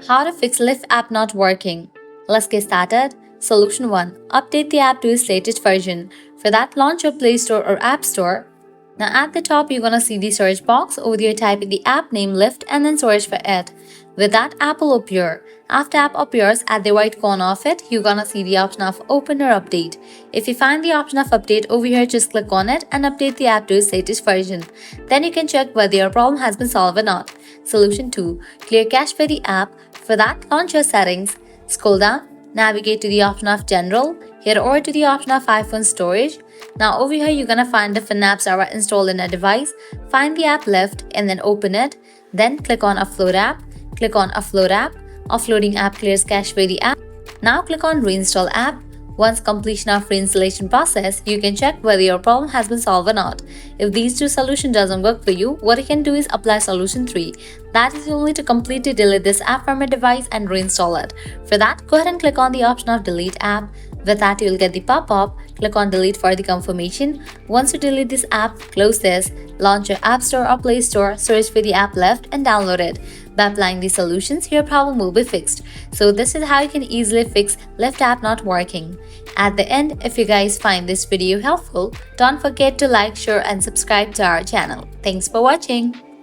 How to fix Lyft app not working. Let's get started. Solution 1. Update the app to its latest version. For that, launch your Play Store or App Store. Now at the top, you're gonna see the search box. Over there, type in the app name Lyft and then search for it. With that, app will appear. After app appears, at the right corner of it, you're gonna see the option of open or update. If you find the option of update over here, just click on it and update the app to its latest version. Then you can check whether your problem has been solved or not. Solution 2. Clear cache for the app. For that, launch your settings. Scroll down, navigate to the option of general, head over to the option of iPhone storage. Now over here you're gonna find different apps that are installed in a device. Find the app Lyft and then open it. Then click on Offload app. Click on Offload app. Offloading app clears cache for the app. Now click on Reinstall app. Once completion of reinstallation process, you can check whether your problem has been solved or not. If these two solutions doesn't work for you, what you can do is apply solution 3. That is only to completely delete this app from your device and reinstall it. For that, go ahead and click on the option of delete app. With that, you'll get the pop-up. Click on delete for the confirmation. Once you delete this app, close this, launch your App Store or Play Store, search for the app Lyft and download it. By applying these solutions, your problem will be fixed. So this is how you can easily fix Lyft app not working. At the end, if you guys find this video helpful, don't forget to like, share and subscribe to our channel. Thanks for watching.